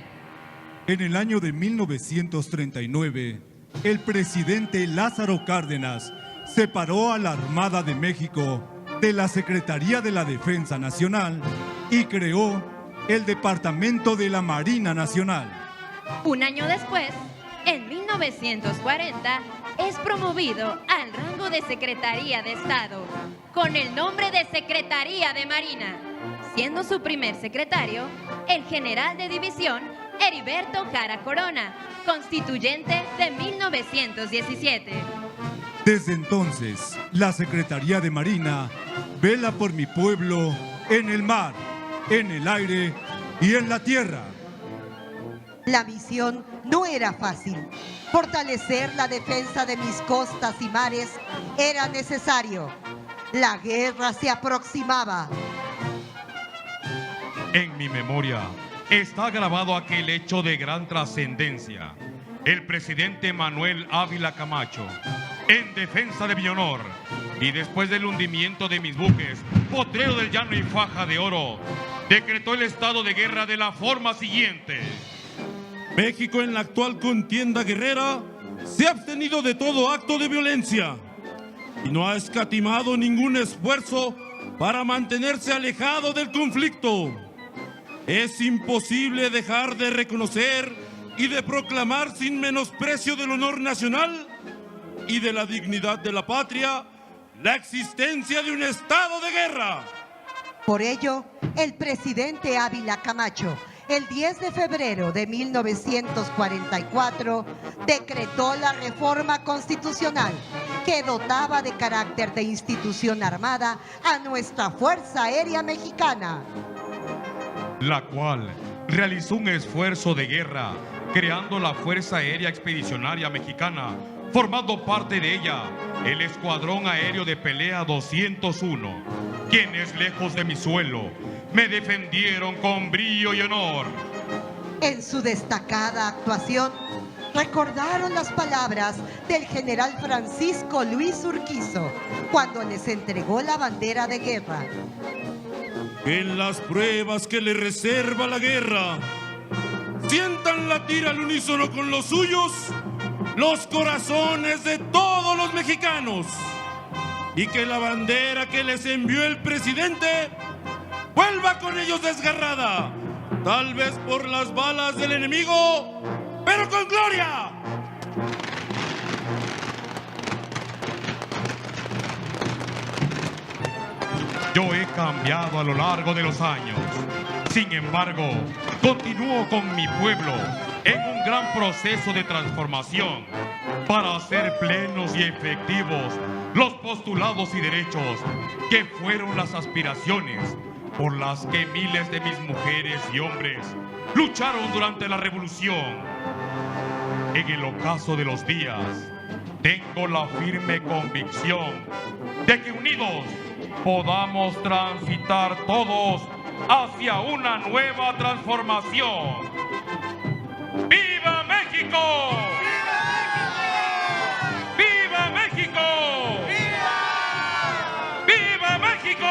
En el año de 1939, el presidente Lázaro Cárdenas separó a la Armada de México de la Secretaría de la Defensa Nacional y creó el Departamento de la Marina Nacional. Un año después, en 1940, es promovido al rango de Secretaría de Estado, con el nombre de Secretaría de Marina, siendo su primer secretario el general de división Heriberto Jara Corona, constituyente de 1917. Desde entonces, la Secretaría de Marina vela por mi pueblo en el mar, en el aire y en la tierra. La misión no era fácil. Fortalecer la defensa de mis costas y mares era necesario. La guerra se aproximaba. En mi memoria está grabado aquel hecho de gran trascendencia. El presidente Manuel Ávila Camacho, en defensa de mi honor, y después del hundimiento de mis buques, Potrero del Llano y Faja de Oro, decretó el estado de guerra de la forma siguiente. México en la actual contienda guerrera se ha abstenido de todo acto de violencia y no ha escatimado ningún esfuerzo para mantenerse alejado del conflicto. Es imposible dejar de reconocer y de proclamar sin menosprecio del honor nacional y de la dignidad de la patria la existencia de un estado de guerra. Por ello, el presidente Ávila Camacho, el 10 de febrero de 1944, decretó la reforma constitucional que dotaba de carácter de institución armada a nuestra Fuerza Aérea Mexicana, la cual realizó un esfuerzo de guerra creando la Fuerza Aérea Expedicionaria Mexicana, formando parte de ella el Escuadrón Aéreo de Pelea 201, quienes lejos de mi suelo me defendieron con brillo y honor. En su destacada actuación, recordaron las palabras del general Francisco Luis Urquizo cuando les entregó la bandera de guerra. En las pruebas que le reserva la guerra, sientan latir al unísono con los suyos los corazones de todos los mexicanos, y que la bandera que les envió el presidente vuelva con ellos desgarrada, tal vez por las balas del enemigo, pero con gloria. Yo he cambiado a lo largo de los años. Sin embargo, continúo con mi pueblo en un gran proceso de transformación para hacer plenos y efectivos los postulados y derechos que fueron las aspiraciones por las que miles de mis mujeres y hombres lucharon durante la revolución. En el ocaso de los días, tengo la firme convicción de que unidos podamos transitar todos hacia una nueva transformación. ¡Viva México! ¡Viva México! ¡Viva México!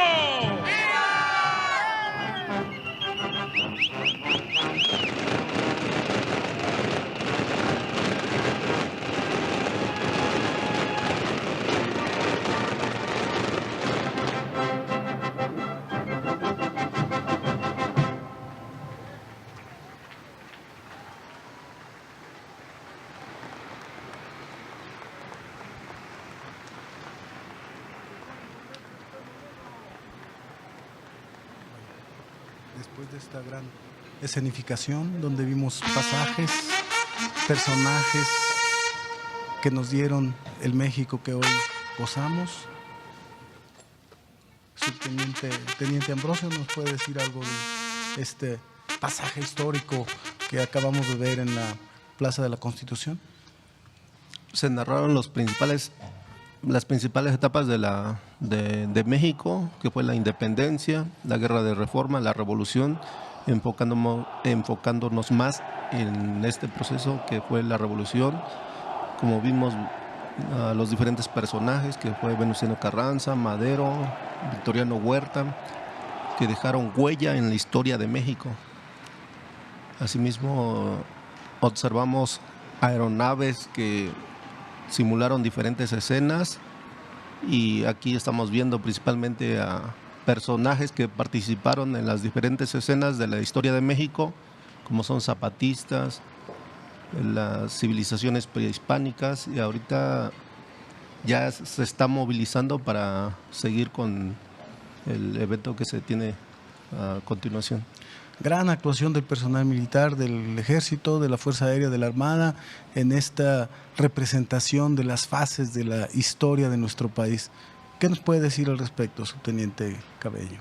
Después de esta gran escenificación donde vimos pasajes, personajes que nos dieron el México que hoy gozamos, Teniente Ambrosio, ¿nos puede decir algo de este pasaje histórico que acabamos de ver en la Plaza de la Constitución? Se narraron las principales etapas de México, que fue la independencia, la guerra de reforma, la revolución, enfocándonos más en este proceso que fue la revolución. Como vimos a los diferentes personajes, que fue Venustiano Carranza, Madero, Victoriano Huerta, que dejaron huella en la historia de México. Asimismo, observamos aeronaves que simularon diferentes escenas, y aquí estamos viendo principalmente a personajes que participaron en las diferentes escenas de la historia de México, como son zapatistas, las civilizaciones prehispánicas, y ahorita ya se está movilizando para seguir con el evento que se tiene a continuación. Gran actuación del personal militar, del Ejército, de la Fuerza Aérea, de la Armada, en esta representación de las fases de la historia de nuestro país. ¿Qué nos puede decir al respecto, subteniente Cabello?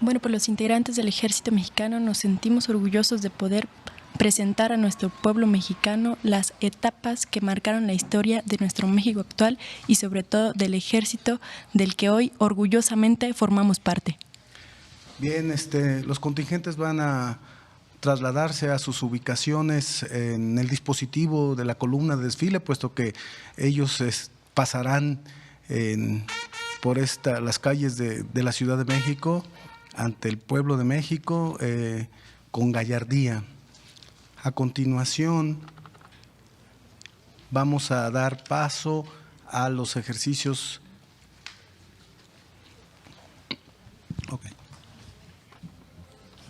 Bueno, pues los integrantes del Ejército Mexicano nos sentimos orgullosos de poder presentar a nuestro pueblo mexicano las etapas que marcaron la historia de nuestro México actual y sobre todo del Ejército del que hoy orgullosamente formamos parte. Bien, los contingentes van a trasladarse a sus ubicaciones en el dispositivo de la columna de desfile, puesto que ellos pasarán por las calles de la Ciudad de México, ante el pueblo de México, con gallardía. A continuación, vamos a dar paso a los ejercicios. Okay.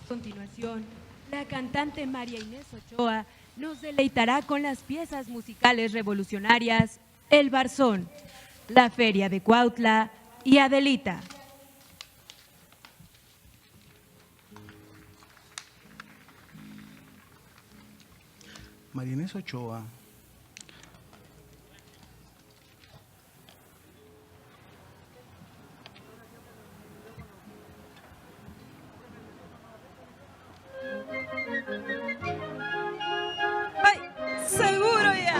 A continuación, la cantante María Inés Ochoa nos deleitará con las piezas musicales revolucionarias El Barzón, La Feria de Cuautla y Adelita. María Inés Ochoa. ¡Ay! ¡Seguro ya!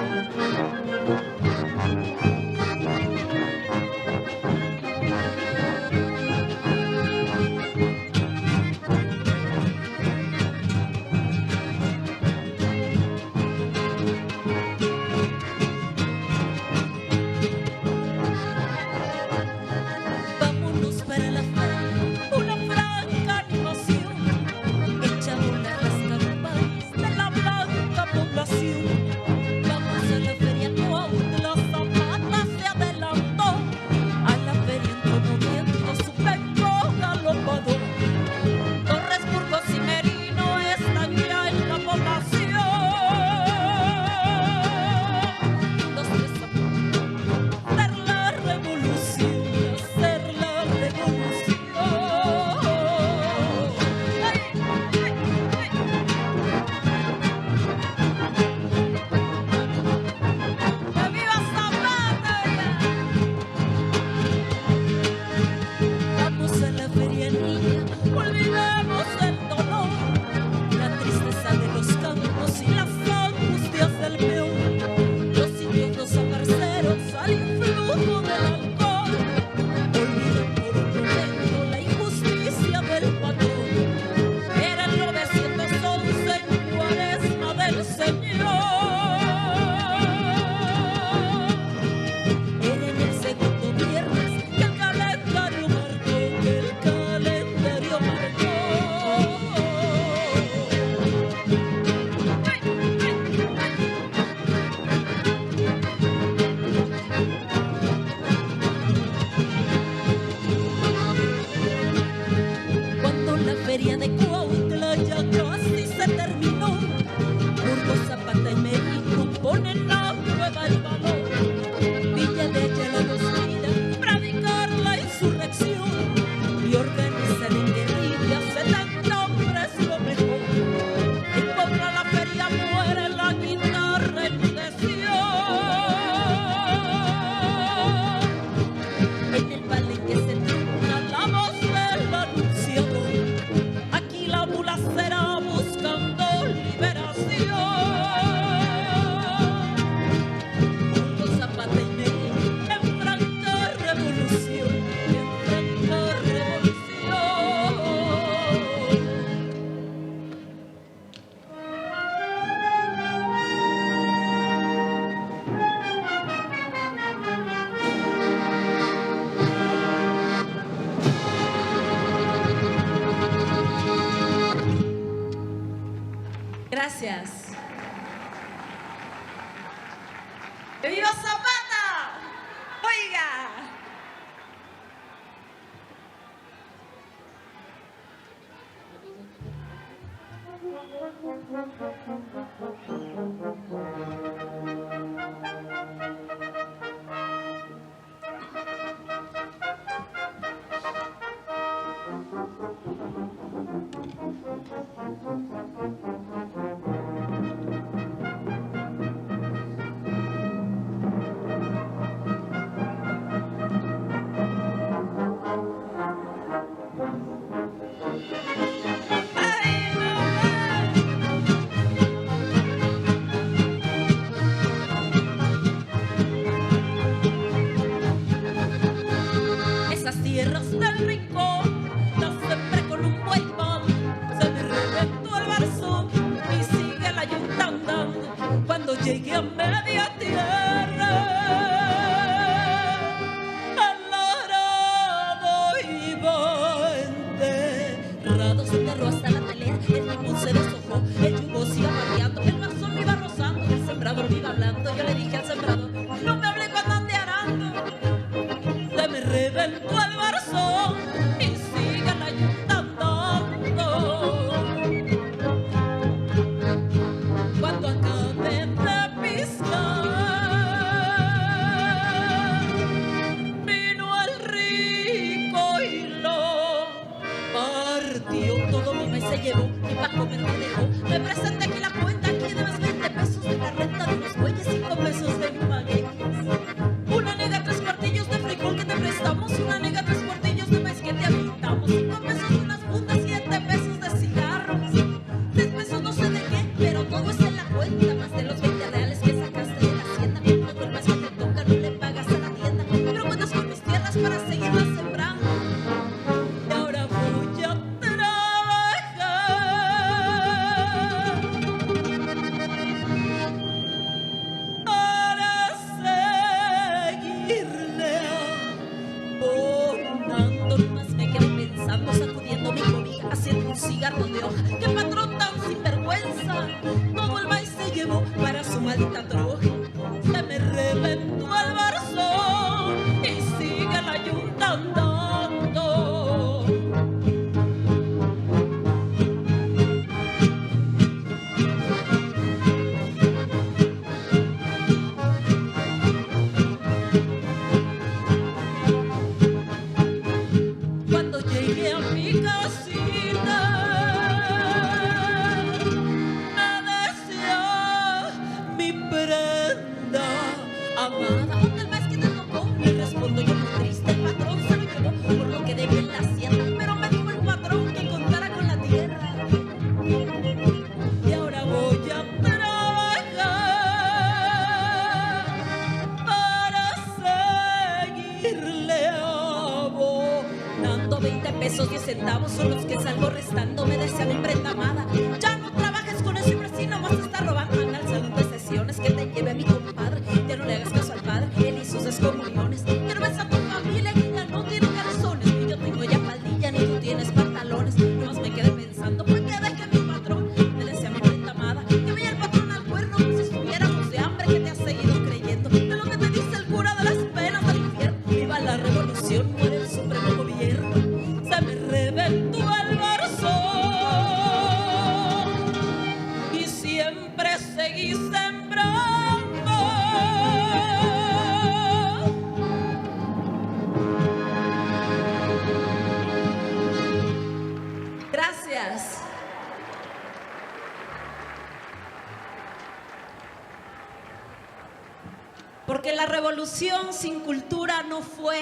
Porque la revolución sin cultura no fue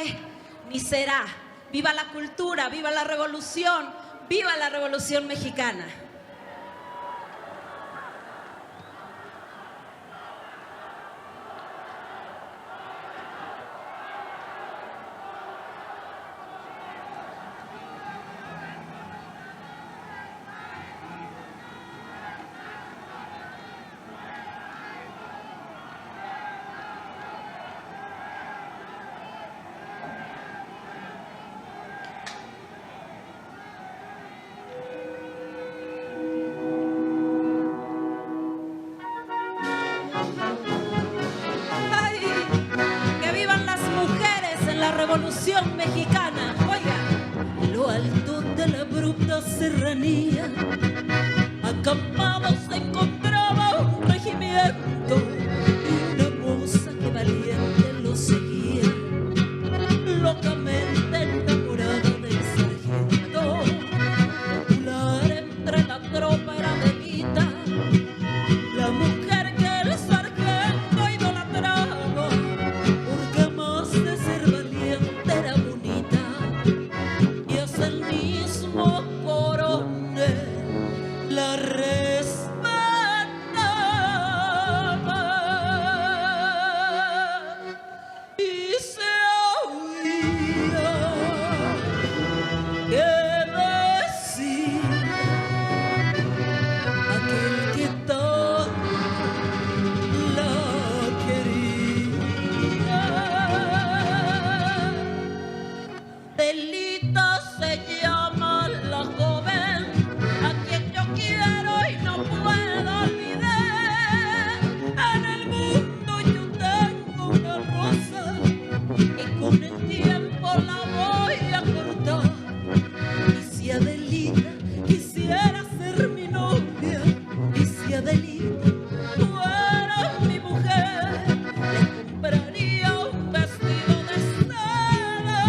ni será. ¡Viva la cultura! ¡Viva la revolución! ¡Viva la Revolución Mexicana! Revolución Mexicana. Oiga, lo alto de la abrupta serranía, a acampado se encontraba un regimiento y una moza que valiente lo seguía, locamente enamorada del sargento. Popular entre la tropa era Adelita, la mujer que el sargento idolatraba, porque además de ser valiente era bonita, y es el mismo coronel la respetaba y se oía que decía aquel que tanto la quería. Adelita se llama la joven a quien yo quiero y no puedo olvidar. En el mundo yo tengo una rosa y con el tiempo la voy a cortar. Y si Adelita quisiera ser mi novia, y si Adelita fuera mi mujer, le compraría un vestido de seda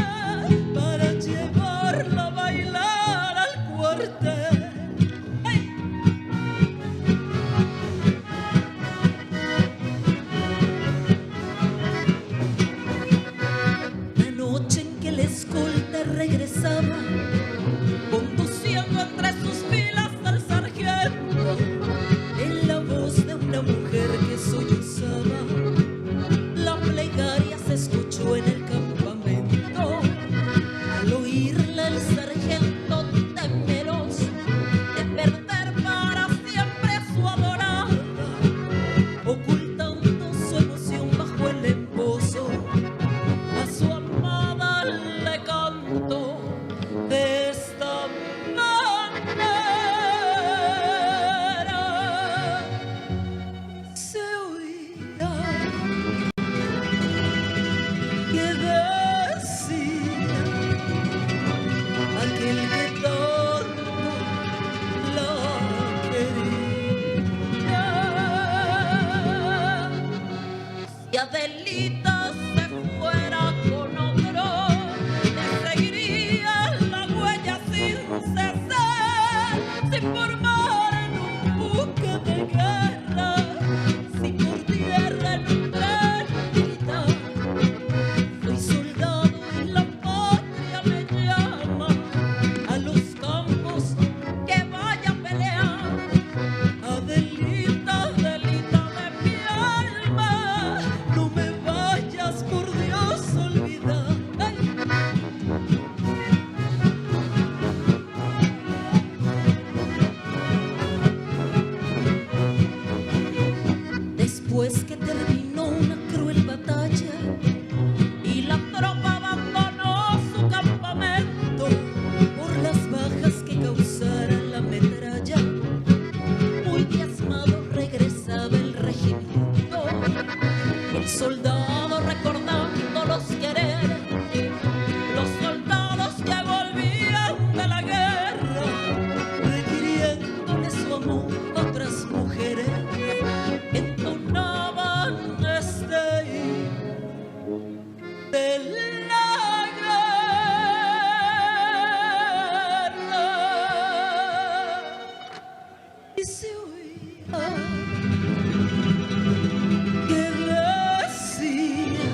para llevarla a bailar al cuartel. ¡Ay! La noche en que el escolta regresaba, conduciendo entre sus filas al sargento, en la voz de una mujer que sollozaba, la plegaria se escuchó en el campamento. Al oírla el sargento, temeroso de perder para siempre a su adorada, ocultando su emoción bajo el embozo, a su amada le cantó de esta manera. Se oía que decía aquel que tanto la quería. Si Adelita se fuera con otro, le seguiría la huella sin cesar, sin formar en un buque de guerra, si por tierra en un tren militar. Soy soldado y la patria me llama a los campos que vaya a pelear. Adelita, Adelita de mi alma, no me vayas por Dios a olvidar. ¡Ay! Después que terminó una cruel batalla y la tropa abandonó su campamento por las bajas que causara la metralla, muy diezmado regresaba el regimiento. El soldado recordando los quereres, los soldados que volvían de la guerra, requiriéndole su amor a otras mujeres, entonaban este himno de la guerra. Y se oía que decía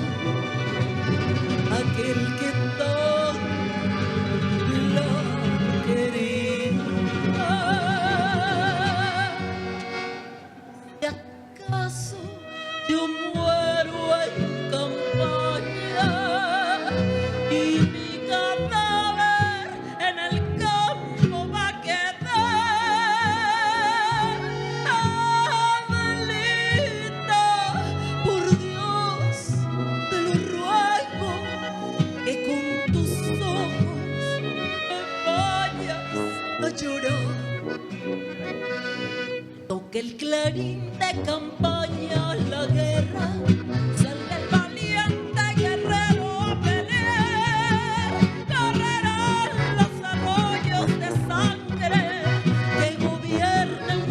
aquel que tanto la quería. Si acaso yo muero en campaña y mi cadáver en el campo va a quedar, Adelita, por Dios te lo ruego, que con tus ojos me vayas a llorar. Toque el clarín de campaña, la guerra, salga el valiente guerrero a pelear, correrán los arroyos de sangre que gobiernan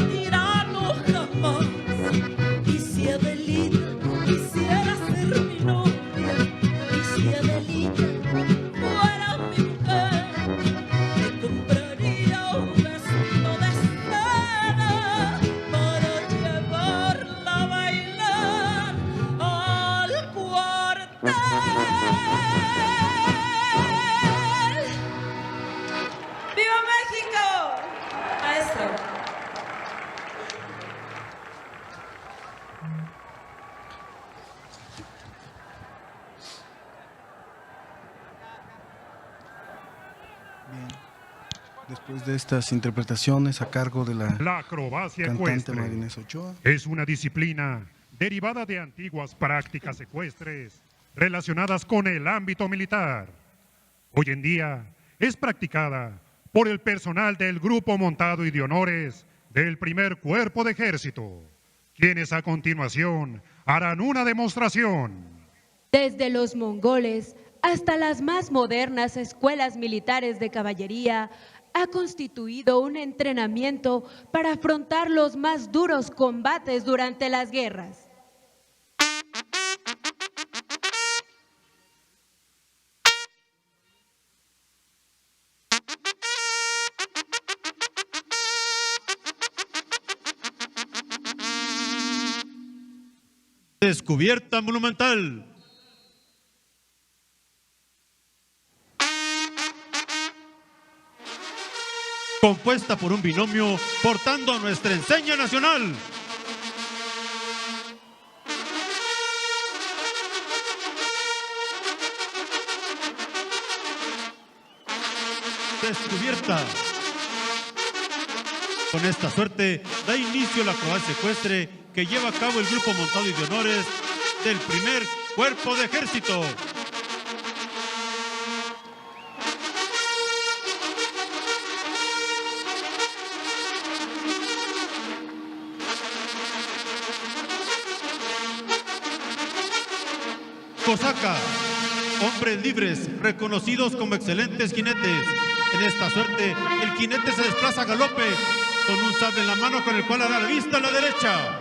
Después de estas interpretaciones a cargo de la acrobacia cantante ecuestre María Inés Ochoa. es una disciplina derivada de antiguas prácticas ecuestres relacionadas con el ámbito militar. Hoy en día es practicada por el personal del Grupo Montado y de Honores del Primer Cuerpo de Ejército, quienes a continuación harán una demostración. Desde los mongoles hasta las más modernas escuelas militares de caballería, ha constituido un entrenamiento para afrontar los más duros combates durante las guerras. Descubierta monumental. Compuesta por un binomio portando nuestra enseña nacional. Descubierta. Con esta suerte da inicio la acrobacia ecuestre que lleva a cabo el Grupo Montado y de Honores del Primer Cuerpo de Ejército. Cosaca, hombres libres, reconocidos como excelentes jinetes. En esta suerte, el jinete se desplaza a galope, con un sable en la mano con el cual hará la vista a la derecha.